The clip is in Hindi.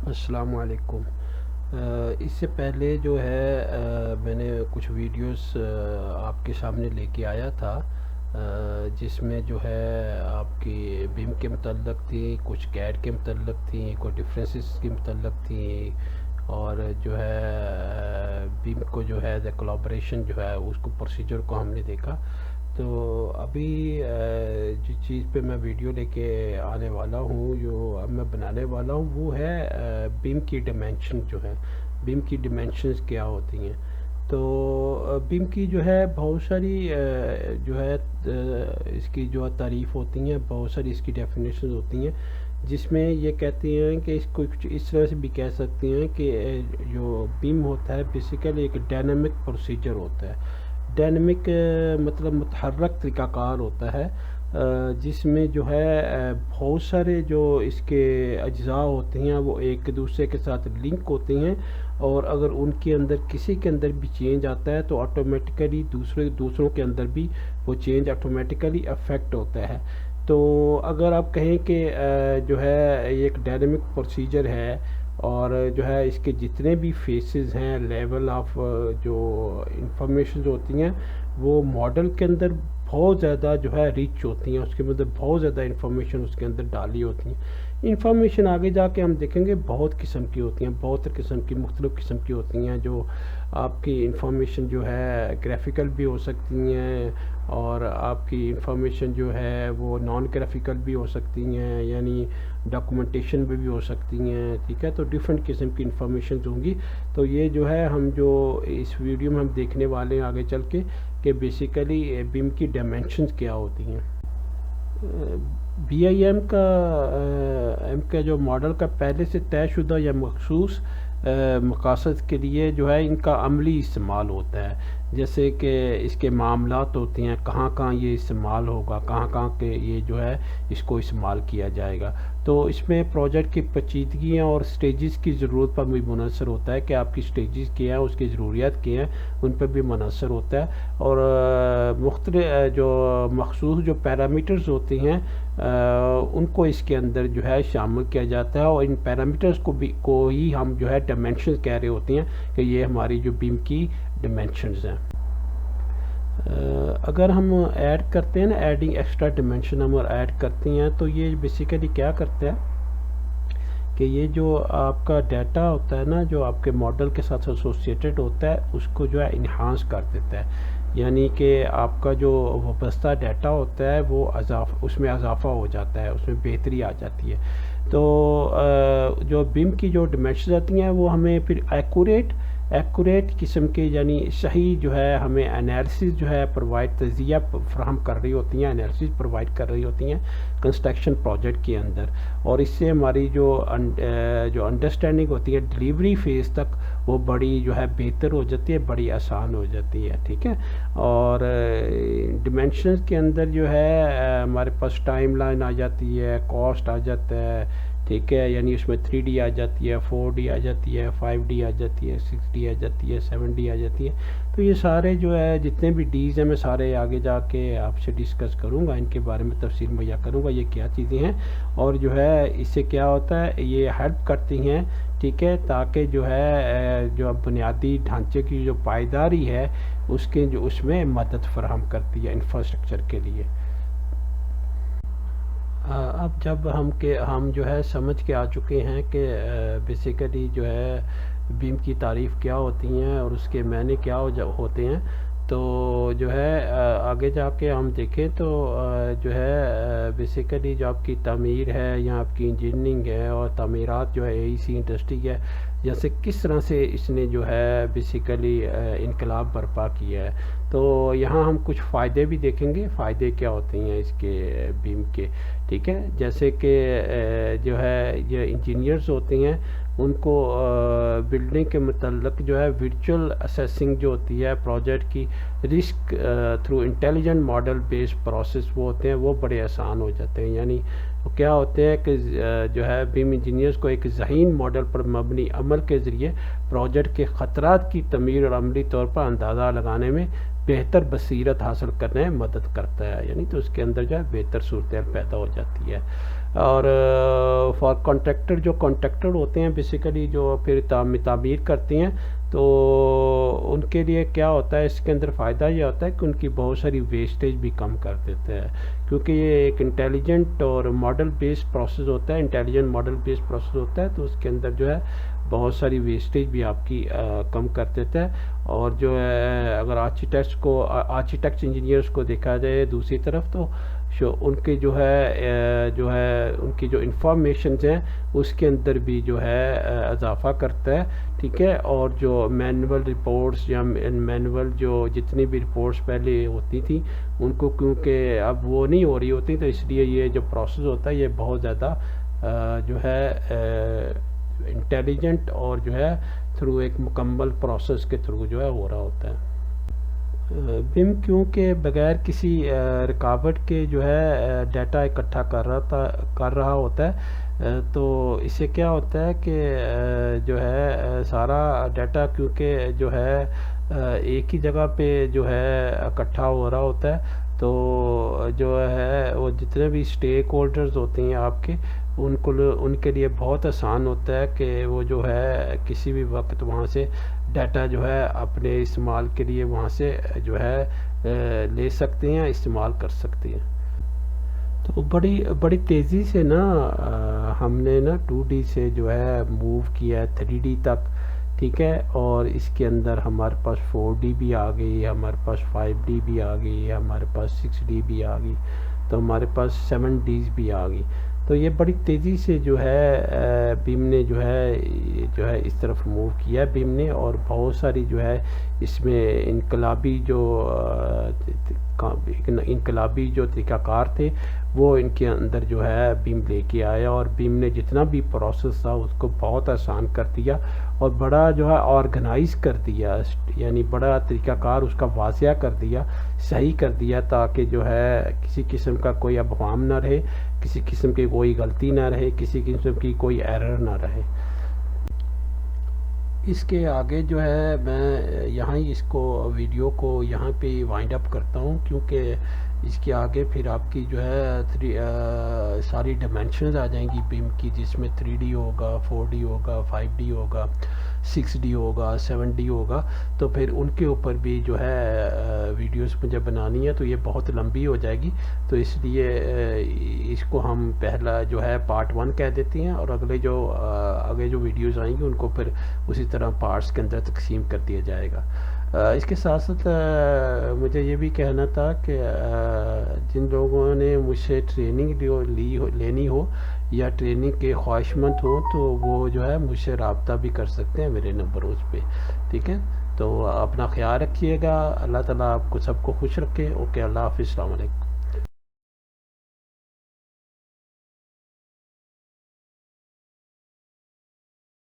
अस्सलाम वालेकुम। इससे पहले जो है मैंने कुछ वीडियोस आपके सामने लेके आया था, जिसमें जो है आपकी बीम के मतलब थी, कुछ कैड के मतलब थी, कुछ डिफरेंसेस के मतलब थी, और जो है बीम को जो है द कोलैबोरेशन जो है उसको प्रोसीजर को हमने देखा। तो अभी जिस चीज़ पे मैं वीडियो लेके आने वाला हूँ, जो अब मैं बनाने वाला हूँ, वो है बीम की डिमेंशन जो है, बीम की डिमेंशंस क्या होती हैं। तो बीम की जो है बहुत सारी जो है इसकी जो तारीफ़ होती हैं, बहुत सारी इसकी डेफिनेशन होती हैं, जिसमें ये कहती हैं कि इसको कुछ इस तरह से भी कह सकती हैं कि जो बीम होता है बेसिकली एक डायनामिक प्रोसीजर होता है। डायनेमिक मतलब मुतहर्रक तरीक़ाकार होता है, जिसमें जो है बहुत सारे जो इसके अज्ज़ा होती हैं वो एक दूसरे के साथ लिंक होती हैं, और अगर उनके अंदर किसी के अंदर भी चेंज आता है तो ऑटोमेटिकली दूसरों के अंदर भी वो चेंज ऑटोमेटिकली अफेक्ट होता है। तो अगर आप कहें कि जो है ये एक डायनेमिक प्रोसीजर है, और जो है इसके जितने भी फेसेस हैं, लेवल ऑफ जो इंफॉर्मेशन होती हैं, वो मॉडल के अंदर बहुत ज़्यादा जो है रिच होती हैं, उसके मतलब बहुत ज़्यादा इंफॉर्मेशन उसके अंदर डाली होती हैं। इंफॉर्मेशन आगे जाके हम देखेंगे बहुत किस्म की होती हैं, बहुत किस्म की मुख्तलिफ़ किस्म की होती हैं। जो आपकी इंफॉर्मेशन जो है ग्राफिकल भी हो सकती हैं, और आपकी इंफॉर्मेशन जो है वो नॉन ग्राफिकल भी हो सकती हैं, यानी डॉक्यूमेंटेशन भी हो सकती हैं। ठीक है, तो डिफरेंट किस्म की इंफॉर्मेशन होंगी। तो ये जो है हम जो इस वीडियो में हम देखने वाले हैं आगे चल के, कि बेसिकली बीम की डायमेंशंस क्या होती हैं। BIM का जो मॉडल का पहले से तयशुदा या मखसूस मकासद के लिए जो है इनका अमली इस्तेमाल होता है। जैसे कि इसके मामलात होते हैं, कहाँ कहाँ ये इस्तेमाल होगा, कहाँ कहाँ के ये जो है इसको इस्तेमाल किया जाएगा। तो इसमें प्रोजेक्ट की पेचीदगियाँ और स्टेजेस की ज़रूरत पर भी मुनहसर होता है कि आपकी स्टेजेस क्या हैं, उसकी ज़रूरियात क्या हैं, उन पर भी मुनहसर होता है। और मुख्तलिफ जो मखसूस जो पैरामीटर्स होती हैं उनको इसके अंदर जो है शामिल किया जाता है, और इन पैरामीटर्स को ही हम जो है डायमेंशंस कह रहे होते हैं कि ये हमारी जो बीम की डायमेंशंस हैं। अगर हम ऐड करते हैं ना, एडिंग एक्स्ट्रा डायमेंशन हम ऐड करते हैं, तो ये बेसिकली क्या करता है कि ये जो आपका डाटा होता है ना, जो आपके मॉडल के साथ एसोसिएटेड होता है, उसको जो है इन्हांस कर देता है। यानी कि आपका जो वाबस्ता डाटा होता है वो उसमें इजाफा हो जाता है, उसमें बेहतरी आ जाती है। तो जो बीम की जो डिमेंशंस आती हैं वो हमें फिर एक्यूरेट किस्म के, यानी सही जो है हमें एनालिसिस जो है प्रोवाइड, तजिया फ्राहम कर रही होती हैं, एनालिसिस प्रोवाइड कर रही होती हैं कंस्ट्रक्शन प्रोजेक्ट के अंदर। और इससे हमारी जो अंडरस्टैंडिंग होती है डिलीवरी फेज़ तक, वो बड़ी जो है बेहतर हो जाती है, बड़ी आसान हो जाती है। ठीक है, और डिमेंशंस के अंदर जो है हमारे पास टाइम लाइन आ जाती है, कॉस्ट आ जाता है। ठीक है, यानी उसमें 3D आ जाती है, 4D आ जाती है, 5D आ जाती है, 6D आ जाती है, 7D आ जाती है। तो ये सारे जो है जितने भी डीज़ हैं, मैं सारे आगे जाके आपसे डिस्कस करूँगा, इनके बारे में तफसील मुहैया करूँगा ये क्या चीज़ें हैं, और जो है इससे क्या होता है, ये हेल्प करती हैं। ठीक है, ताकि जो है जो बुनियादी ढांचे की जो पायदारी है उसके जो उसमें मदद फराहम करती है इंफ्रास्ट्रक्चर के लिए। अब जब हम जो है समझ के आ चुके हैं कि बेसिकली जो है बीम की तारीफ़ क्या होती हैं और उसके मायने क्या होते हैं, तो जो है आगे जाके हम देखें तो जो है बेसिकली जो आपकी तामीर है या आपकी इंजीनियरिंग है और तामीरात जो है AEC इंडस्ट्री है, जैसे किस तरह से इसने जो है बेसिकली इनकलाब बर्पा किया है। तो यहाँ हम कुछ फ़ायदे भी देखेंगे, फ़ायदे क्या होते हैं इसके बीम के। ठीक है, जैसे कि जो है ये इंजीनियर्स होते हैं, उनको बिल्डिंग के मतलब जो है वर्चुअल असेसिंग जो होती है प्रोजेक्ट की, risk through intelligent model based process वो होते हैं, वो बड़े आसान हो जाते हैं। यानी क्या होते हैं कि जो है बीम इंजीनियर्स को एक ज़हीन मॉडल पर मबनी अमल के ज़रिए प्रोजेक्ट के ख़तरात की तमीर और अमली तौर पर अंदाज़ा लगाने में बेहतर बसीरत हासिल करने में मदद करता है। यानी तो उसके अंदर जो है बेहतर सूरत पैदा हो जाती है। और फॉर कॉन्ट्रैक्टर, जो कॉन्ट्रैक्टर होते हैं बेसिकली जो फिर तामीर करती हैं, तो उनके लिए क्या होता है, इसके अंदर फ़ायदा ये होता है कि उनकी बहुत सारी वेस्टेज भी कम कर देते हैं, क्योंकि ये एक इंटेलिजेंट और मॉडल बेस्ड प्रोसेस होता है, इंटेलिजेंट मॉडल बेस्ड प्रोसेस होता है, तो उसके अंदर जो है बहुत सारी वेस्टेज भी आपकी कम कर देता है। और जो है अगर आर्किटेक्ट्स इंजीनियर्स को देखा जाए दूसरी तरफ, तो उनके जो है उनकी जो इंफॉर्मेशन हैं उसके अंदर भी जो है इजाफा करता है, ठीक है। और जो मैनुअल रिपोर्ट्स या मैनुअल जो जितनी भी रिपोर्ट्स पहले होती थी उनको, क्योंकि अब वो नहीं हो रही होती, तो इसलिए ये जो प्रोसेस होता है ये बहुत ज़्यादा जो है इंटेलिजेंट और जो है थ्रू एक मुकम्मल प्रोसेस के थ्रू जो है हो रहा होता है। बिम क्योंकि बगैर किसी रुकावट के जो है डाटा इकट्ठा कर रहा होता है, तो इससे क्या होता है कि जो है सारा डाटा क्योंकि जो है एक ही जगह पे जो है इकट्ठा हो रहा होता है, तो जो है वो जितने भी स्टेक होल्डर्स होते हैं आपके, उनके लिए बहुत आसान होता है कि वो जो है किसी भी वक्त वहाँ से डाटा जो है अपने इस्तेमाल के लिए वहाँ से जो है ले सकते हैं, इस्तेमाल कर सकते हैं। तो बड़ी बड़ी तेज़ी से ना हमने ना 2D से जो है मूव किया है 3D तक, ठीक है। और इसके अंदर हमारे पास 4D भी आ गई, हमारे पास 5D भी आ गई, हमारे पास 6D भी आ गई, तो हमारे पास 7D भी आ गई। तो ये बड़ी तेज़ी से जो है बीम ने जो है इस तरफ मूव किया है बीम ने, और बहुत सारी जो है इसमें इनकलाबी जो तरीक़ाकार थे वो इनके अंदर जो है बीम लेके आया, और बीम ने जितना भी प्रोसेस था उसको बहुत आसान कर दिया और बड़ा जो है ऑर्गेनाइज कर दिया, यानी बड़ा तरीक़ाकार उसका वाज़िया कर दिया, सही कर दिया, ताकि जो है किसी किस्म का कोई अबहम ना रहे, किसी किस्म की कोई गलती ना रहे, किसी किस्म की कोई एरर ना रहे। इसके आगे जो है मैं यहाँ ही इसको वीडियो को यहाँ पे वाइंड अप करता हूँ, क्योंकि इसके आगे फिर आपकी जो है सारी डिमेंशंस आ जाएंगी बीम की, जिसमें 3D होगा, 4D होगा, 5D होगा, 6D होगा, 7D होगा। तो फिर उनके ऊपर भी जो है वीडियोस मुझे बनानी है, तो ये बहुत लंबी हो जाएगी, तो इसलिए इसको हम पहला जो है पार्ट 1 कह देते हैं, और आगे जो वीडियोस आएंगी उनको फिर उसी तरह पार्ट्स के अंदर तकसीम कर दिया जाएगा। इसके साथ साथ मुझे ये भी कहना था कि जिन लोगों ने मुझसे ट्रेनिंग लेनी हो या ट्रेनिंग के ख्वाहिशमंद हो, तो वो जो है मुझसे रब्ता भी कर सकते हैं मेरे नंबरों पे, ठीक है। तो अपना ख्याल रखिएगा, अल्लाह ताला आपको सबको खुश रखे। ओके, अल्लाह हाफ़िज़, अस्सलाम वालेकुम।